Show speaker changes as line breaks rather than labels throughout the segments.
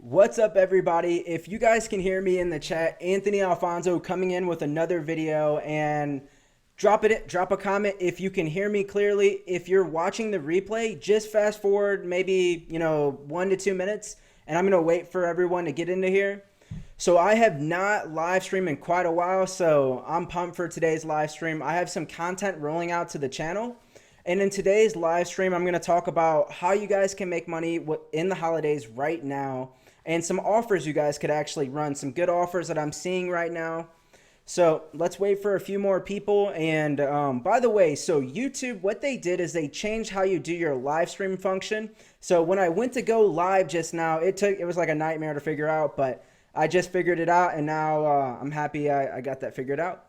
What's up, everybody? If you guys can hear me in the chat, Anthony Alfonso coming in with another video, and drop a comment if you can hear me clearly. If you're watching the replay, just fast forward maybe 1 to 2 minutes, and I'm gonna wait for everyone to get into here. So I have not live streamed in quite a while, so I'm pumped for today's live stream. I have some content rolling out to the channel. And in today's live stream, I'm going to talk about how you guys can make money in the holidays right now, and some offers you guys could actually run, some good offers that I'm seeing right now. So let's wait for a few more people. And by the way, so YouTube, what they did is they changed how you do your live stream function. So when I went to go live just now, it was like a nightmare to figure out, but I just figured it out, and now I'm happy I got that figured out.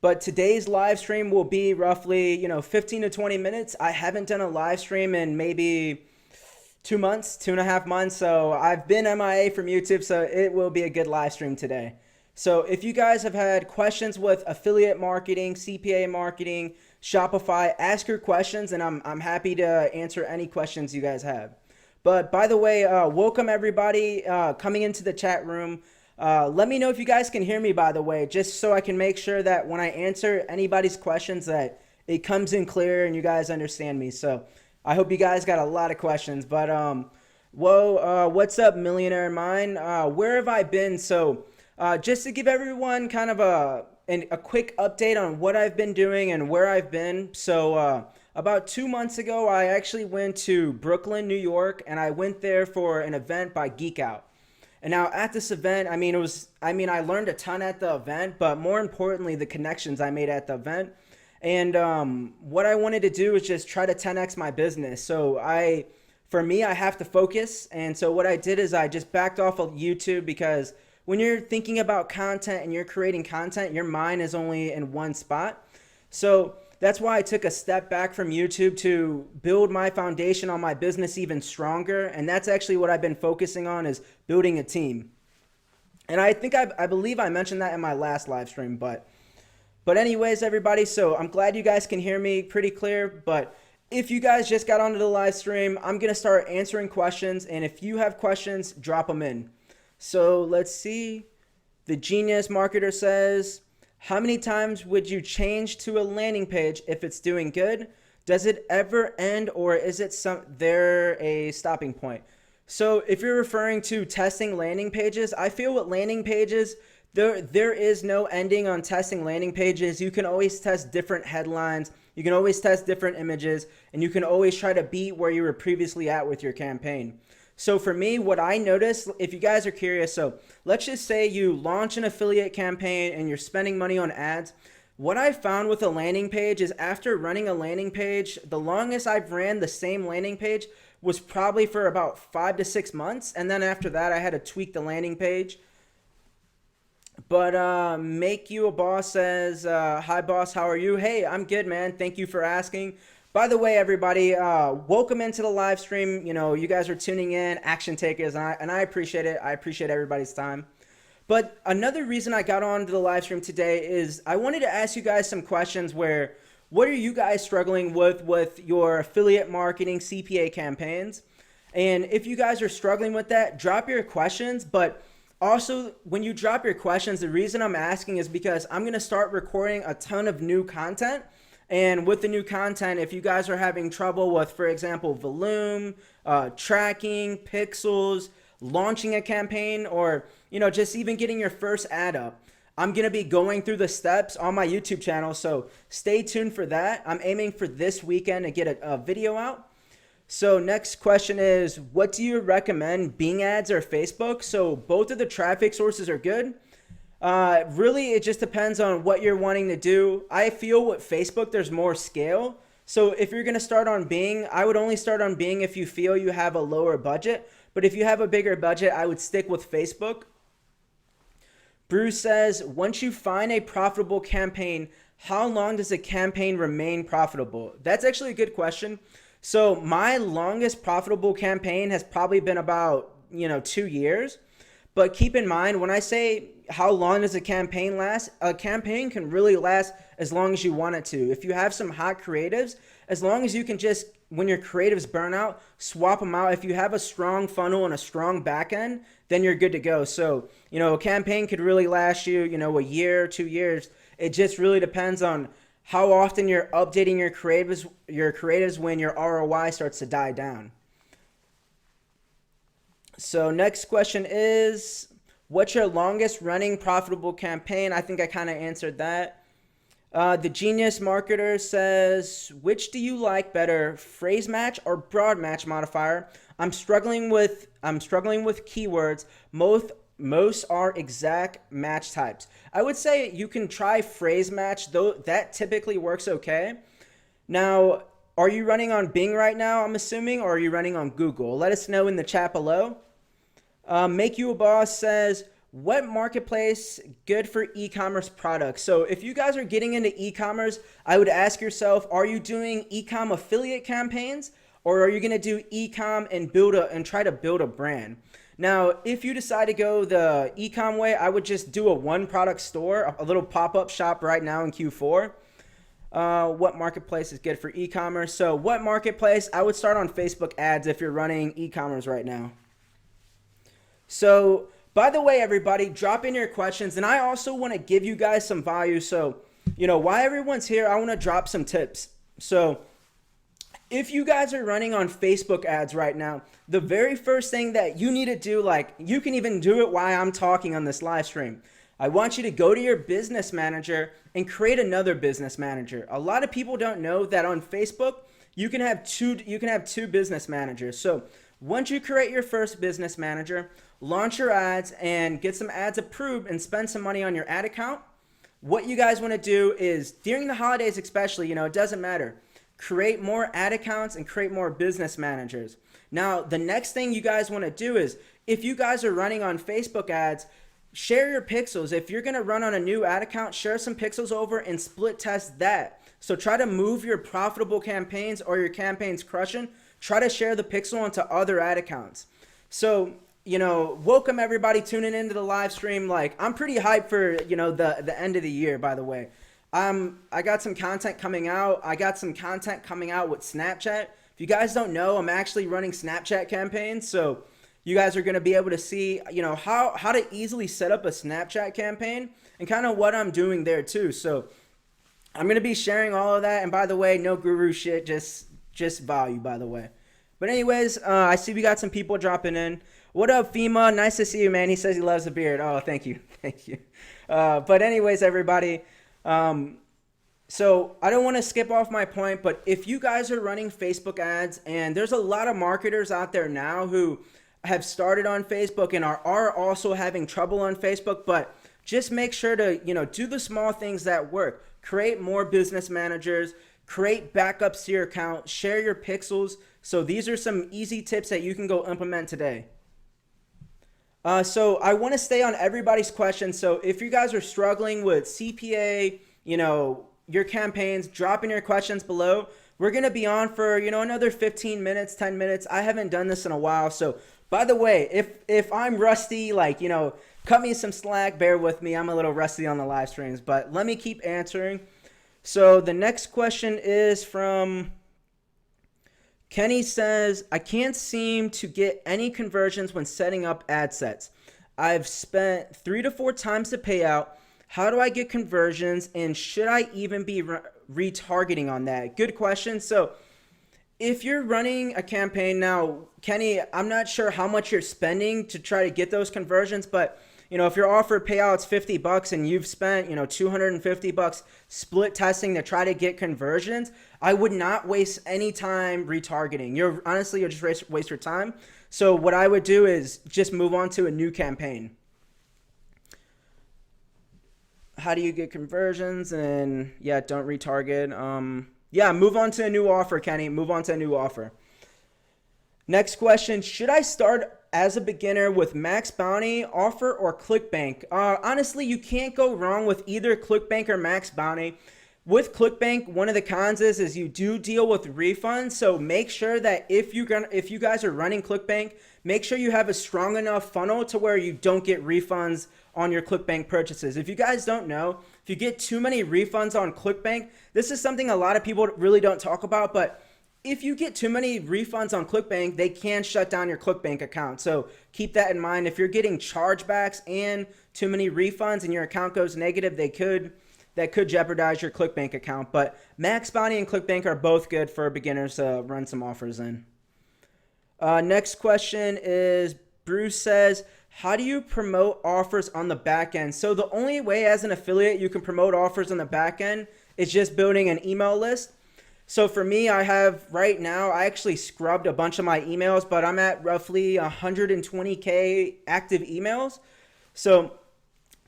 But today's live stream will be roughly 15 to 20 minutes. I haven't done a live stream in maybe 2 months, 2.5 months. So I've been MIA from YouTube, so it will be a good live stream today. So if you guys have had questions with affiliate marketing, CPA marketing, Shopify, ask your questions, and I'm happy to answer any questions you guys have. But by the way, welcome everybody coming into the chat room. Let me know if you guys can hear me, by the way, just so I can make sure that when I answer anybody's questions that it comes in clear and you guys understand me. So I hope you guys got a lot of questions. But what's up, Millionaire Mind? Where have I been? So just to give everyone kind of a quick update on what I've been doing and where I've been. So about 2 months ago, I actually went to Brooklyn, New York, and I went there for an event by Geek Out. And now at this event, I learned a ton at the event, but more importantly, the connections I made at the event. And what I wanted to do is just try to 10x my business. So for me, I have to focus. And so what I did is I just backed off of YouTube, because when you're thinking about content and you're creating content, your mind is only in one spot. So that's why I took a step back from YouTube to build my foundation on my business even stronger. And that's actually what I've been focusing on, is building a team. And I think I believe I mentioned that in my last live stream. But anyways, everybody, so I'm glad you guys can hear me pretty clear. But if you guys just got onto the live stream, I'm going to start answering questions. And if you have questions, drop them in. So let's see. The Genius Marketer says, how many times would you change to a landing page if it's doing good? Does it ever end, or is it there a stopping point? So if you're referring to testing landing pages, I feel with landing pages, there is no ending on testing landing pages. You can always test different headlines. You can always test different images, and you can always try to beat where you were previously at with your campaign. So for me, what I noticed, if you guys are curious, so let's just say you launch an affiliate campaign and you're spending money on ads. What I found with a landing page is, after running a landing page, the longest I've ran the same landing page was probably for about 5 to 6 months. And then after that, I had to tweak the landing page. But Make You a Boss says, hi boss, how are you? Hey, I'm good, man. Thank you for asking. By the way, everybody, welcome into the live stream. You guys are tuning in, action takers, and I appreciate it. I appreciate everybody's time. But another reason I got on to the live stream today is I wanted to ask you guys some questions where, what are you guys struggling with your affiliate marketing CPA campaigns? And if you guys are struggling with that, drop your questions. But also, when you drop your questions, the reason I'm asking is because I'm going to start recording a ton of new content. And with the new content, if you guys are having trouble with, for example, volume, tracking, pixels, launching a campaign, or just even getting your first ad up, I'm going to be going through the steps on my YouTube channel. So stay tuned for that. I'm aiming for this weekend to get a video out. So next question is, what do you recommend, Bing ads or Facebook? So both of the traffic sources are good. Really, it just depends on what you're wanting to do. I feel with Facebook, there's more scale. So if you're going to start on Bing, I would only start on Bing if you feel you have a lower budget. But if you have a bigger budget, I would stick with Facebook. Bruce says, once you find a profitable campaign, how long does a campaign remain profitable? That's actually a good question. So my longest profitable campaign has probably been about, 2 years. But keep in mind, when I say how long does a campaign last, a campaign can really last as long as you want it to. If you have some hot creatives, as long as you can just, when your creatives burn out, swap them out. If you have a strong funnel and a strong back end, then you're good to go. So, a campaign could really last you, a year, 2 years. It just really depends on how often you're updating your creatives when your ROI starts to die down. So next question is, what's your longest running profitable campaign? I think I kind of answered that. The Genius Marketer says, which do you like better, phrase match or broad match modifier? I'm struggling with keywords. Most are exact match types. I would say you can try phrase match, though that typically works okay. Now, are you running on Bing right now, I'm assuming, or are you running on Google? Let us know in the chat below. Make You a Boss says, what marketplace good for e-commerce products? So if you guys are getting into e-commerce, I would ask yourself, are you doing e-com affiliate campaigns, or are you going to do e-com and try to build a brand? Now, if you decide to go the e-com way, I would just do a one product store, a little pop-up shop right now in Q4. What marketplace is good for e-commerce? So what marketplace? I would start on Facebook ads if you're running e-commerce right now. So, by the way, everybody, drop in your questions. And I also want to give you guys some value. So, while everyone's here, I want to drop some tips. So, if you guys are running on Facebook ads right now, the very first thing that you need to do, like you can even do it while I'm talking on this live stream. I want you to go to your business manager and create another business manager. A lot of people don't know that on Facebook, you can have two business managers. So, once you create your first business manager, launch your ads and get some ads approved and spend some money on your ad account. What you guys want to do is, during the holidays especially, it doesn't matter. Create more ad accounts and create more business managers. Now, the next thing you guys want to do is, if you guys are running on Facebook ads, share your pixels. If you're going to run on a new ad account, share some pixels over and split test that. So try to move your profitable campaigns or your campaigns crushing. Try to share the pixel onto other ad accounts. So, welcome everybody tuning into the live stream. Like, I'm pretty hyped for, the end of the year, by the way. I got some content coming out. I got some content coming out with Snapchat. If you guys don't know, I'm actually running Snapchat campaigns. So you guys are going to be able to see, how to easily set up a Snapchat campaign and kind of what I'm doing there too. So I'm going to be sharing all of that. And by the way, no guru shit, just value, by the way. But anyways, I see we got some people dropping in. What up, FEMA? Nice to see you, man. He says he loves the beard. Oh, thank you. Thank you. But anyways, everybody, so I don't want to skip off my point, but if you guys are running Facebook ads, and there's a lot of marketers out there now who have started on Facebook and are also having trouble on Facebook, but just make sure to, do the small things that work. Create more business managers, create backups to your account, share your pixels. So these are some easy tips that you can go implement today. So I want to stay on everybody's questions. So if you guys are struggling with CPA, your campaigns, drop in your questions below. We're going to be on for, another 15 minutes, 10 minutes. I haven't done this in a while. So by the way, if I'm rusty, cut me some slack, bear with me. I'm a little rusty on the live streams, but let me keep answering. So the next question is from Kenny says, I can't seem to get any conversions when setting up ad sets. I've spent 3 to 4 times the payout. How do I get conversions, and should I even be retargeting on that? Good question. So if you're running a campaign now, Kenny, I'm not sure how much you're spending to try to get those conversions, but if your offer payouts $50 and you've spent, $250 split testing to try to get conversions, I would not waste any time retargeting. You'll just waste your time. So what I would do is just move on to a new campaign. How do you get conversions? And yeah, don't retarget. Move on to a new offer, Kenny. Move on to a new offer. Next question, should I start as a beginner with Max Bounty offer or ClickBank? Honestly, you can't go wrong with either ClickBank or Max Bounty. With ClickBank, one of the cons is you do deal with refunds. So make sure that if you guys are running ClickBank, make sure you have a strong enough funnel to where you don't get refunds on your ClickBank purchases. If you guys don't know, if you get too many refunds on ClickBank, this is something a lot of people really don't talk about, but if you get too many refunds on ClickBank, they can shut down your ClickBank account. So keep that in mind. If you're getting chargebacks and too many refunds and your account goes negative, that could jeopardize your ClickBank account. But Max Bounty and ClickBank are both good for beginners to run some offers in. Next question is Bruce says, how do you promote offers on the back end? So the only way as an affiliate you can promote offers on the back end is just building an email list. So for me, I have right now, I actually scrubbed a bunch of my emails, but I'm at roughly 120K active emails. So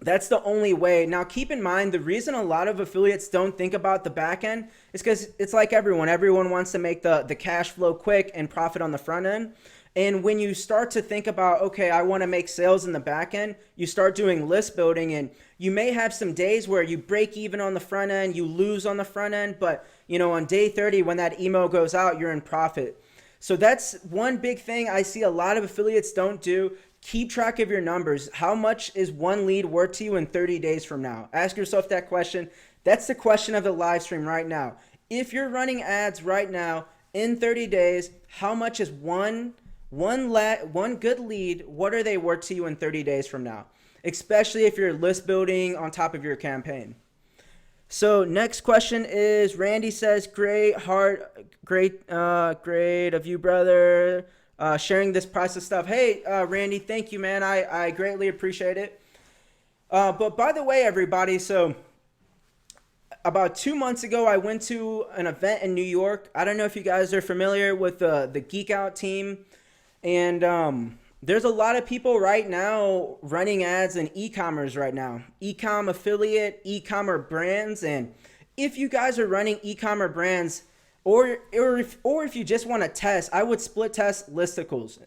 that's the only way. Now, keep in mind, the reason a lot of affiliates don't think about the back end is because it's like everyone. Everyone wants to make the cash flow quick and profit on the front end. And when you start to think about, okay, I want to make sales in the back end, you start doing list building, and you may have some days where you break even on the front end, you lose on the front end, but on day 30, when that email goes out, you're in profit. So that's one big thing I see a lot of affiliates don't do. Keep track of your numbers. How much is one lead worth to you in 30 days from now? Ask yourself that question. That's the question of the live stream right now. If you're running ads right now in 30 days, how much is one good lead, what are they worth to you in 30 days from now? Especially if you're list building on top of your campaign. So next question is, Randy says, great of you, brother, sharing this priceless stuff. Hey, Randy, thank you, man. I greatly appreciate it. But by the way, everybody, so about 2 months ago, I went to an event in New York. I don't know if you guys are familiar with the Geek Out team. And there's a lot of people right now running ads in e-commerce right now. E-com affiliate, e-commerce brands. And if you guys are running e-commerce brands, or if you just want to test, I would split test listicles.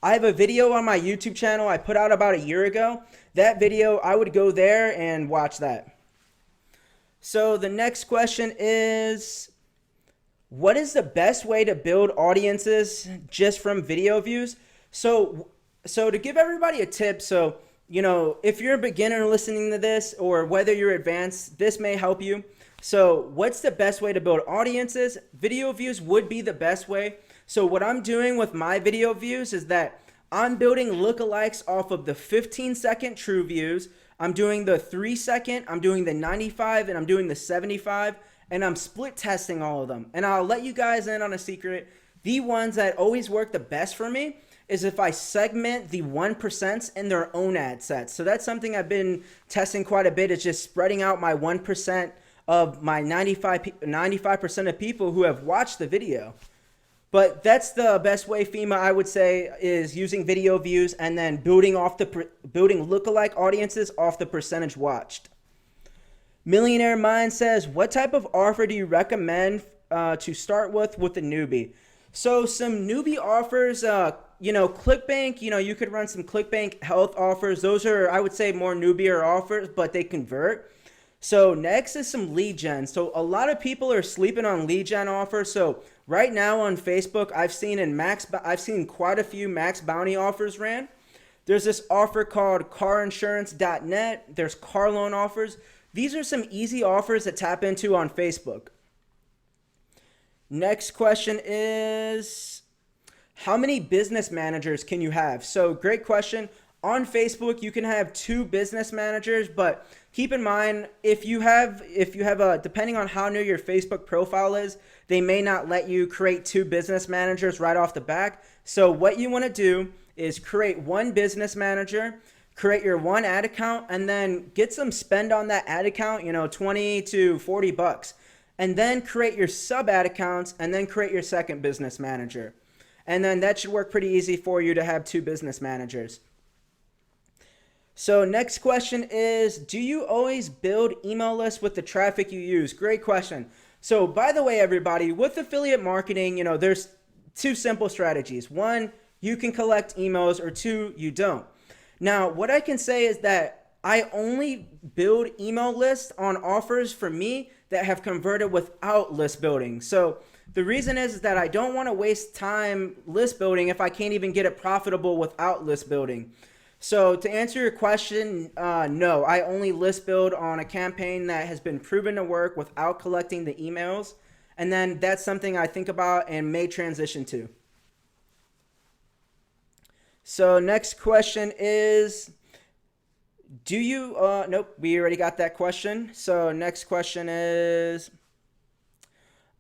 I have a video on my YouTube channel I put out about a year ago. That video, I would go there and watch that. So the next question is, what is the best way to build audiences just from video views? So to give everybody a tip, so if you're a beginner listening to this or whether you're advanced, this may help you. So what's the best way to build audiences? Video views would be the best way. So what I'm doing with my video views is that I'm building lookalikes off of the 15-second true views. I'm doing the 3-second, I'm doing the 95, and I'm doing the 75. And I'm split testing all of them. And I'll let you guys in on a secret. The ones that always work the best for me is if I segment the 1% in their own ad sets. So that's something I've been testing quite a bit, is just spreading out my 1% of my 95% of people who have watched the video. But that's the best way, FEMA, I would say, is using video views and then building lookalike audiences off the percentage watched. Millionaire Mind says, what type of offer do you recommend to start with a newbie? So some newbie offers, ClickBank, you could run some ClickBank health offers. Those are, I would say, more newbier offers, but they convert. So next is some lead gen. So a lot of people are sleeping on lead gen offers. So right now on Facebook, I've seen quite a few Max Bounty offers ran. There's this offer called carinsurance.net. There's car loan offers. These are some easy offers to tap into on Facebook. Next question is, how many business managers can you have? So great question. On Facebook, you can have 2 business managers, but keep in mind, if you have depending on how new your Facebook profile is, they may not let you create 2 business managers right off the back. So what you want to do is create 1 business manager, create your 1 ad account, and then get some spend on that ad account, $20 to $40, and then create your sub ad accounts, and then create your second business manager. And then that should work pretty easy for you to have 2 business managers. So next question is, do you always build email lists with the traffic you use? Great question. So by the way, everybody, with affiliate marketing, there's 2 simple strategies. 1, you can collect emails, or 2, you don't. Now, what I can say is that I only build email lists on offers for me that have converted without list building. So the reason is that I don't want to waste time list building if I can't even get it profitable without list building. So to answer your question, no, I only list build on a campaign that has been proven to work without collecting the emails. And then that's something I think about and may transition to. So next question is, do you, nope, we already got that question. So next question is,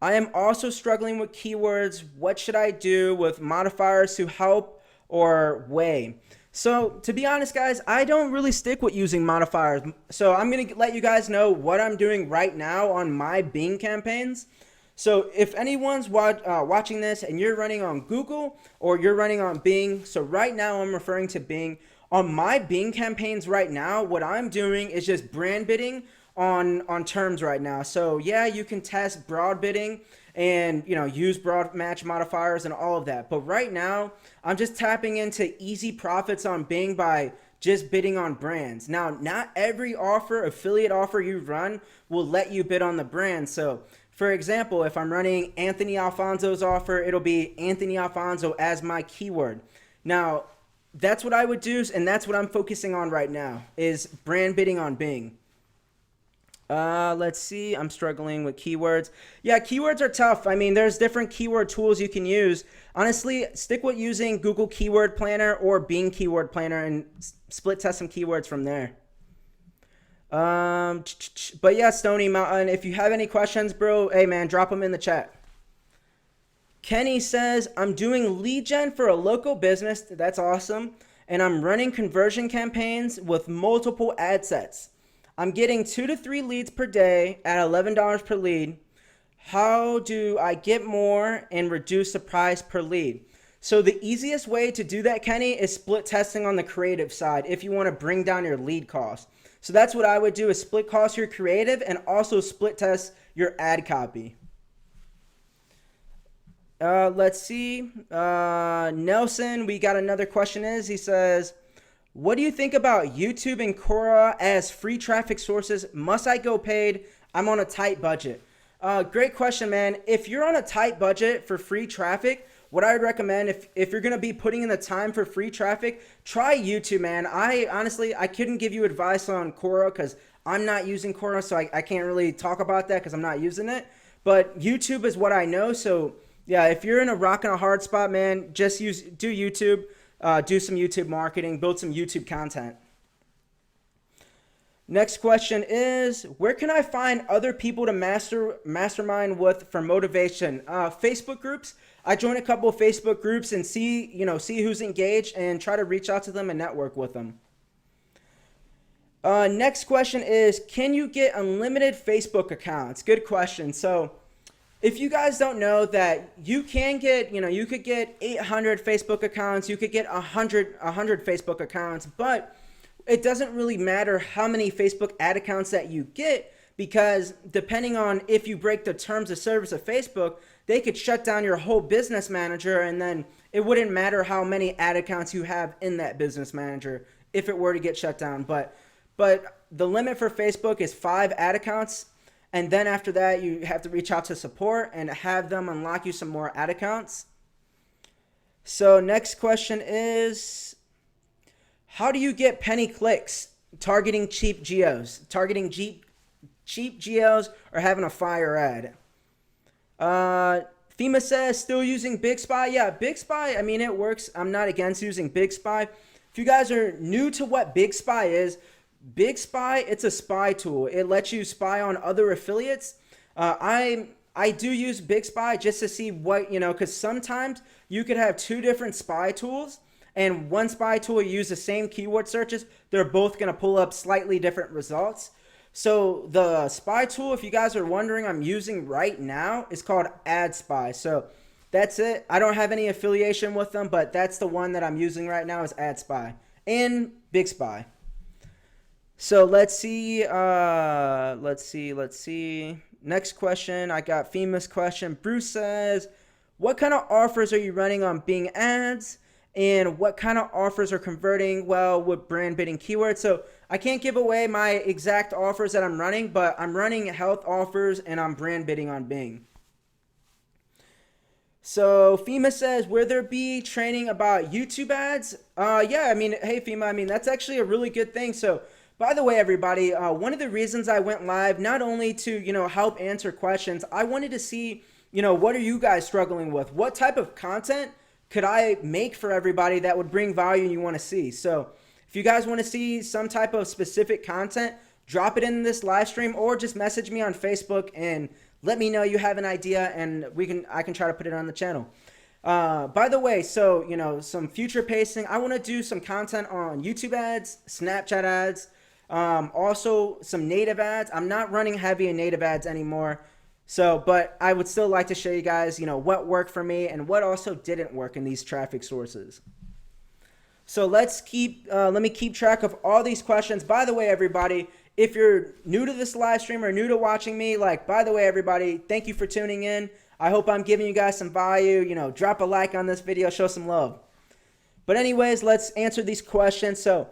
I am also struggling with keywords. What should I do with modifiers to help or weigh? So to be honest, guys, I don't really stick with using modifiers. So I'm going to let you guys know what I'm doing right now on my Bing campaigns. So if anyone's watching this and you're running on Google or you're running on Bing, so right now I'm referring to Bing. On my Bing campaigns right now, what I'm doing is just brand bidding on terms right now. So yeah, you can test broad bidding and use broad match modifiers and all of that. But right now, I'm just tapping into easy profits on Bing by just bidding on brands. Now, not every affiliate offer you run will let you bid on the brand. So for example, if I'm running Anthony Alfonso's offer, it'll be Anthony Alfonso as my keyword. Now, that's what I would do, and that's what I'm focusing on right now, is brand bidding on Bing. Let's see. I'm struggling with keywords. Yeah, keywords are tough. I mean, there's different keyword tools you can use. Honestly, stick with using Google Keyword Planner or Bing Keyword Planner and split test some keywords from there. But yeah, Stony Mountain, if you have any questions, bro, hey man, drop them in the chat. Kenny says, I'm doing lead gen for a local business. That's awesome. And I'm running conversion campaigns with multiple ad sets. I'm getting 2 to 3 leads per day at $11 per lead. How do I get more and reduce the price per lead? So the easiest way to do that, Kenny, is split testing on the creative side if you want to bring down your lead cost. So that's what I would do, is split cost your creative and also split test your ad copy. Let's see. Nelson, we got another question. He says, what do you think about YouTube and Quora as free traffic sources? Must I go paid? I'm on a tight budget. Great question, man. If you're on a tight budget for free traffic, what I would recommend, if you're going to be putting in the time for free traffic, try YouTube, man. I couldn't give you advice on Quora because I'm not using Quora, so I can't really talk about that because I'm not using it. But YouTube is what I know. So yeah, if you're in a rock and a hard spot, man, just do YouTube, do some YouTube marketing, build some YouTube content. Next question is, where can I find other people to mastermind with for motivation? Facebook groups. I join a couple of Facebook groups and see who's engaged and try to reach out to them and network with them. Next question is, can you get unlimited Facebook accounts? Good question. So if you guys don't know that you can get, you could get 800 Facebook accounts, you could get 100 Facebook accounts, but it doesn't really matter how many Facebook ad accounts that you get, because depending on if you break the terms of service of Facebook, they could shut down your whole business manager, and then it wouldn't matter how many ad accounts you have in that business manager if it were to get shut down. But the limit for Facebook is 5 ad accounts, and then after that you have to reach out to support and have them unlock you some more ad accounts. So next question is, how do you get penny clicks targeting cheap geos? Targeting cheap geos or having a fire ad? FEMA says, still using Big Spy. Yeah, Big Spy, I mean, it works. I'm not against using Big Spy. If you guys are new to what Big Spy is, Big Spy, it's a spy tool. It lets you spy on other affiliates. I do use Big Spy just to see what, because sometimes you could have 2 different spy tools, and one spy tool, you use the same keyword searches, they're both going to pull up slightly different results. So the spy tool, if you guys are wondering, I'm using right now is called Ad Spy. So that's it. I don't have any affiliation with them, but that's the one that I'm using right now is Ad Spy and Big Spy. So let's see. Next question. I got FEMA's question. Bruce says, what kind of offers are you running on Bing Ads? And what kind of offers are converting well with brand bidding keywords? So I can't give away my exact offers that I'm running, but I'm running health offers and I'm brand bidding on Bing. So FEMA says, will there be training about YouTube ads? Yeah, I mean, hey FEMA, I mean, that's actually a really good thing. So By the way, everybody, one of the reasons I went live, not only to, help answer questions, I wanted to see, what are you guys struggling with? What type of content could I make for everybody that would bring value and you want to see? So if you guys want to see some type of specific content, drop it in this live stream or just message me on Facebook and let me know you have an idea and I can try to put it on the channel. By the way, so, some future pacing, I want to do some content on YouTube ads, Snapchat ads, also some native ads. I'm not running heavy in native ads anymore. So, but I would still like to show you guys, what worked for me and what also didn't work in these traffic sources. So let me keep track of all these questions. By the way, everybody, if you're new to this live stream or new to watching me, by the way, everybody, thank you for tuning in. I hope I'm giving you guys some value. Drop a like on this video, show some love. But anyways, let's answer these questions. So,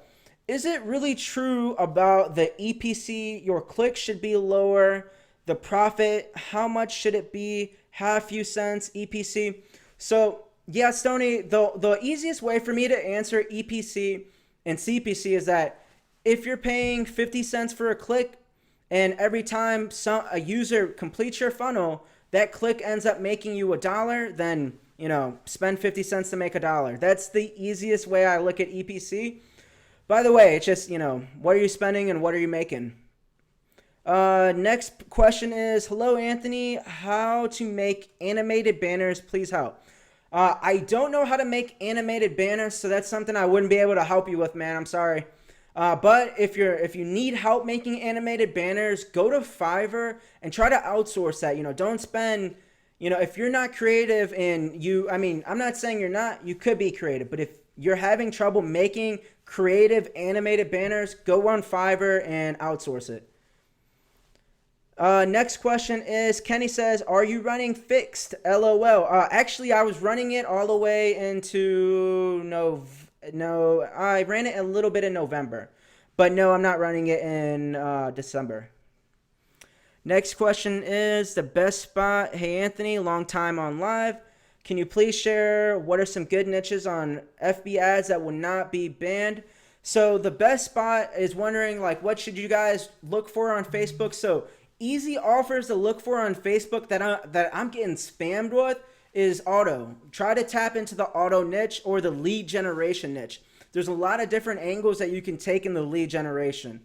is it really true about the EPC? Your clicks should be lower. The profit, how much should it be? Half few cents, EPC. So, yeah, Stoney, the easiest way for me to answer EPC and CPC is that if you're paying 50 cents for a click and every time a user completes your funnel, that click ends up making you $1, then, spend 50 cents to make $1. That's the easiest way I look at EPC. By the way, it's just, what are you spending and what are you making? Next question is, hello, Anthony, how to make animated banners, please help. I don't know how to make animated banners, so that's something I wouldn't be able to help you with, man. I'm sorry. But if you need help making animated banners, go to Fiverr and try to outsource that. Don't spend, if you're not creative and I'm not saying you could be creative, but if you're having trouble making creative animated banners, go on Fiverr and outsource it. Next question is, Kenny says, are you running fixed? LOL. Actually, I was running it all the way into No, I ran it a little bit in November, but no, I'm not running it in December. Next question is the best spot. Hey, Anthony, long time on live. Can you please share what are some good niches on FB ads that will not be banned? So the best spot is wondering what should you guys look for on Facebook? So easy offers to look for on Facebook that I'm getting spammed with is auto. Try to tap into the auto niche or the lead generation niche. There's a lot of different angles that you can take in the lead generation.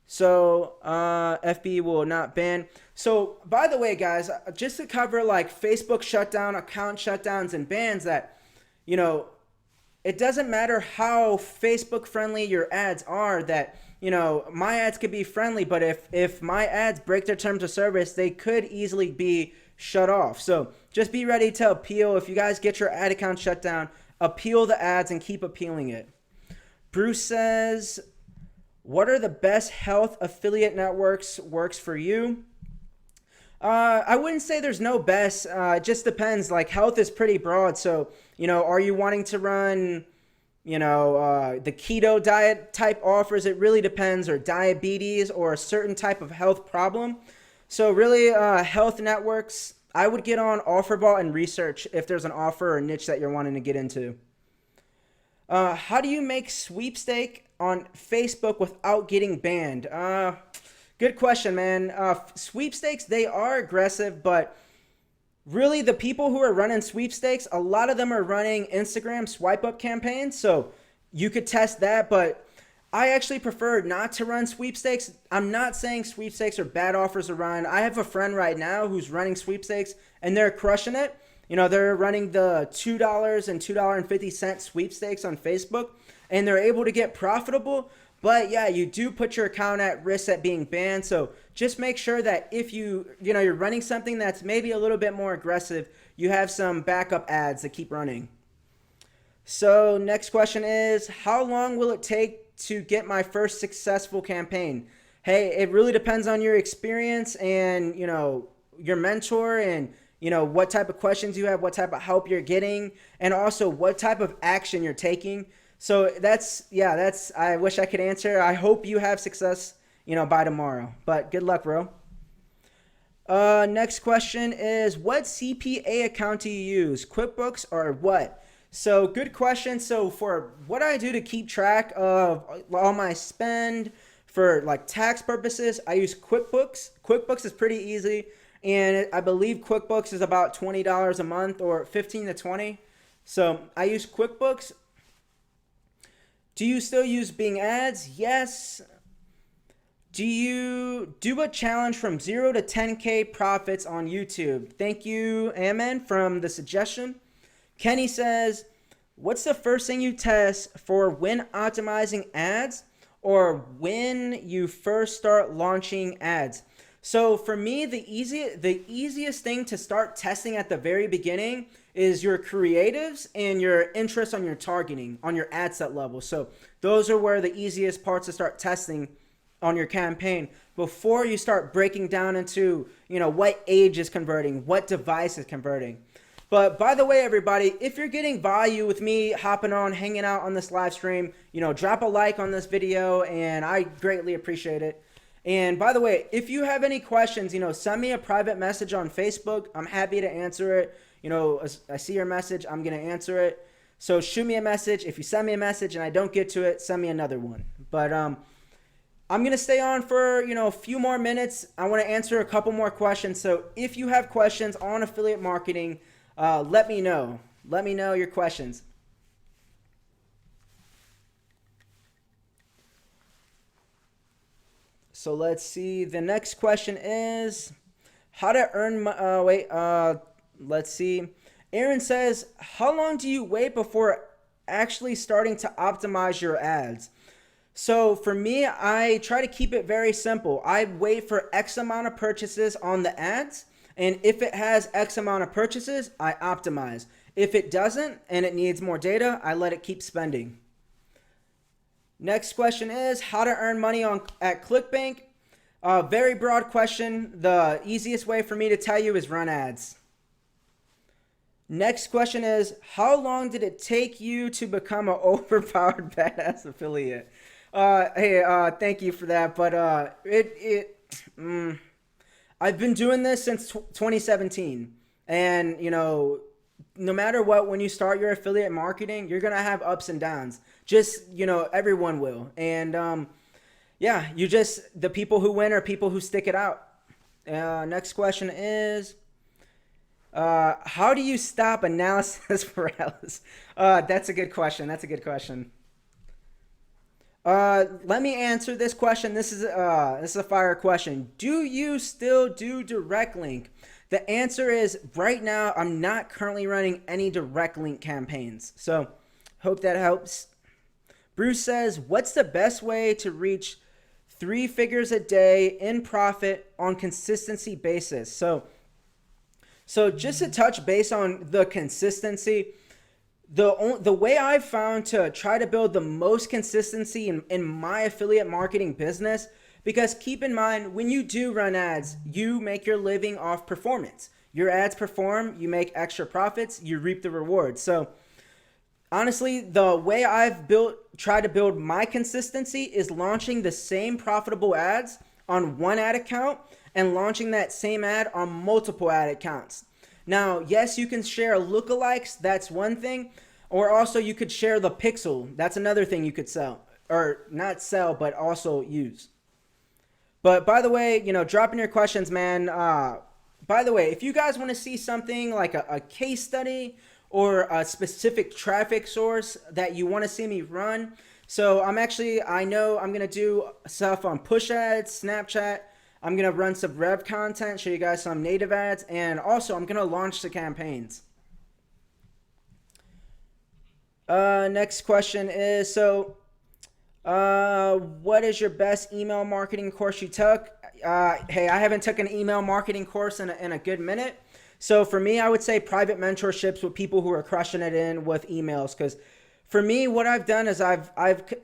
So FB will not ban. So by the way, guys, just to cover Facebook shutdown, account shutdowns, and bans, that it doesn't matter how Facebook friendly your ads are, that my ads could be friendly, but if my ads break their terms of service, they could easily be shut off. So just be ready to appeal. If you guys get your ad account shut down, appeal the ads and keep appealing it. Bruce says, what are the best health affiliate networks works for you? I wouldn't say there's no best. It just depends. Health is pretty broad. So, are you wanting to run, the keto diet type offers? It really depends, or diabetes or a certain type of health problem. So really, health networks, I would get on OfferBot and research if there's an offer or niche that you're wanting to get into. How do you make sweepstake on Facebook without getting banned? Good question, man. Sweepstakes, they are aggressive, but really the people who are running sweepstakes, a lot of them are running Instagram swipe up campaigns. So you could test that, but I actually prefer not to run sweepstakes. I'm not saying sweepstakes are bad offers to run. I have a friend right now who's running sweepstakes and they're crushing it. They're running the $2 and $2.50 sweepstakes on Facebook and they're able to get profitable. But yeah, you do put your account at risk at being banned. So just make sure that if you're running something that's maybe a little bit more aggressive, you have some backup ads that keep running. So next question is, how long will it take to get my first successful campaign? Hey, it really depends on your experience and, your mentor and, what type of questions you have, what type of help you're getting, and also what type of action you're taking. So I wish I could answer. I hope you have success, by tomorrow, but good luck, bro. Next question is, what CPA account do you use? QuickBooks or what? So good question. So for what I do to keep track of all my spend for like tax purposes, I use QuickBooks. QuickBooks is pretty easy, and I believe QuickBooks is about $20 a month or 15 to 20. So I use QuickBooks. Do you still use Bing Ads? Yes. Do you do a challenge from 0 to 10K profits on YouTube? Thank you, Amen, from the suggestion. Kenny says, what's the first thing you test for when optimizing ads or when you first start launching ads? So for me, the easiest thing to start testing at the very beginning is your creatives and your interest on your targeting, on your ad set level. So those are where the easiest parts to start testing on your campaign before you start breaking down into, what age is converting, what device is converting. But by the way, everybody, if you're getting value with me hopping on, hanging out on this live stream, drop a like on this video and I greatly appreciate it. And by the way, if you have any questions, send me a private message on Facebook. I'm happy to answer it. I see your message, I'm going to answer it. So shoot me a message. If you send me a message and I don't get to it, send me another one. But I'm going to stay on for, a few more minutes. I want to answer a couple more questions. So if you have questions on affiliate marketing, let me know. Let me know your questions. So let's see. The next question is how to earn, let's see. Aaron says, how long do you wait before actually starting to optimize your ads? So for me, I try to keep it very simple. I wait for X amount of purchases on the ads. And if it has X amount of purchases, I optimize. If it doesn't and it needs more data, I let it keep spending. Next question is how to earn money at ClickBank. Very broad question. The easiest way for me to tell you is run ads. Next question is how long did it take you to become an overpowered badass affiliate? Thank you for that. But I've been doing this since 2017. And, no matter what, when you start your affiliate marketing, you're going to have ups and downs. Just, everyone will. And, the people who win are people who stick it out. Next question is, how do you stop analysis paralysis? That's a good question. Let me answer this question. This is a fire question. Do you still do direct link? The answer is right now, I'm not currently running any direct link campaigns. So hope that helps. Bruce says, what's the best way to reach 3 figures a day in profit on consistency basis? So just to touch base on the consistency, the way I've found to try to build the most consistency in my affiliate marketing business, because keep in mind, when you do run ads, you make your living off performance. Your ads perform, you make extra profits, you reap the rewards. So honestly, the way I've tried to build my consistency is launching the same profitable ads on one ad account and launching that same ad on multiple ad accounts. Now, yes, you can share lookalikes. That's one thing. Or also you could share the pixel. That's another thing you could sell. Or not sell, but also use. But by the way, drop in your questions, man. By the way, if you guys want to see something like a case study or a specific traffic source that you want to see me run. So I know I'm going to do stuff on push ads, Snapchat. I'm going to run some rev content, show you guys some native ads, and also I'm going to launch the campaigns. Next question is, what is your best email marketing course you took? Hey, I haven't took an email marketing course in a good minute. So for me, I would say private mentorships with people who are crushing it in with emails. Because for me, what I've done is I've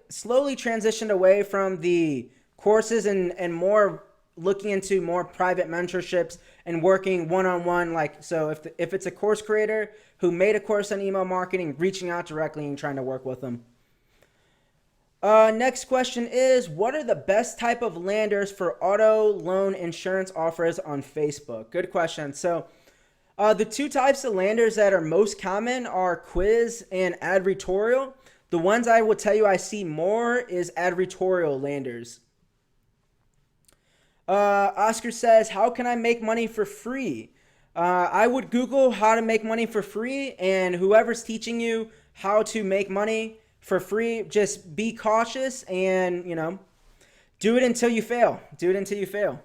slowly transitioned away from the courses and more looking into more private mentorships and working one-on-one. So if it's a course creator who made a course on email marketing, reaching out directly and trying to work with them. Next question is, what are the best type of landers for auto loan insurance offers on Facebook? Good question. So The two types of landers that are most common are quiz and advertorial. The ones I will tell you I see more is advertorial landers. Oscar says, how can I make money for free? I would Google how to make money for free, and whoever's teaching you how to make money for free, just be cautious and, do it until you fail. Do it until you fail.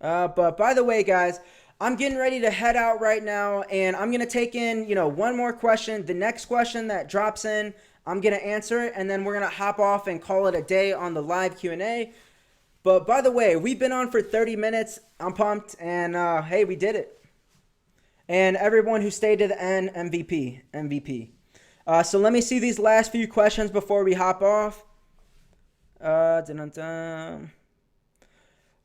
But by the way, guys, I'm getting ready to head out right now, and I'm going to take in, one more question. The next question that drops in, I'm going to answer it, and then we're going to hop off and call it a day on the live Q&A. But by the way, we've been on for 30 minutes. I'm pumped, and hey, we did it. And everyone who stayed to the end, MVP. So let me see these last few questions before we hop off.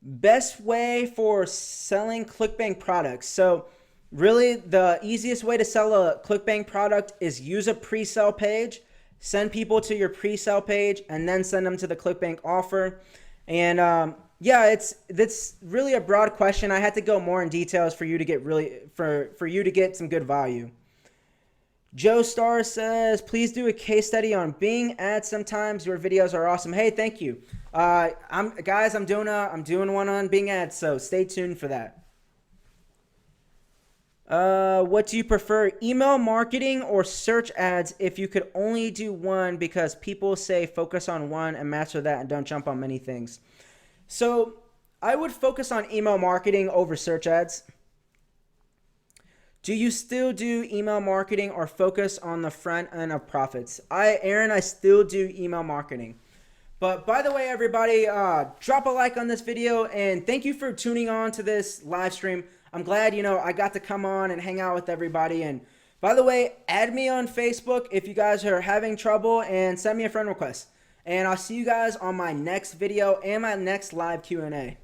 Best way for selling ClickBank products. So really the easiest way to sell a ClickBank product is use a pre-sale page, send people to your pre-sale page, and then send them to the ClickBank offer. And yeah, it's really a broad question. I had to go more in details for you to get for you to get some good value. Joe Star says, please do a case study on Bing ads. Sometimes your videos are awesome. Hey, thank you. I'm doing one on Bing ads, so stay tuned for that. What do you prefer, email marketing or search ads if you could only do one, because people say focus on one and master that and don't jump on many things? So I would focus on email marketing over search ads. Do you still do email marketing or focus on the front end of profits? Aaron, I still do email marketing. But by the way, everybody, drop a like on this video, and thank you for tuning on to this live stream. I'm glad, I got to come on and hang out with everybody. And by the way, add me on Facebook if you guys are having trouble, and send me a friend request. And I'll see you guys on my next video and my next live Q&A.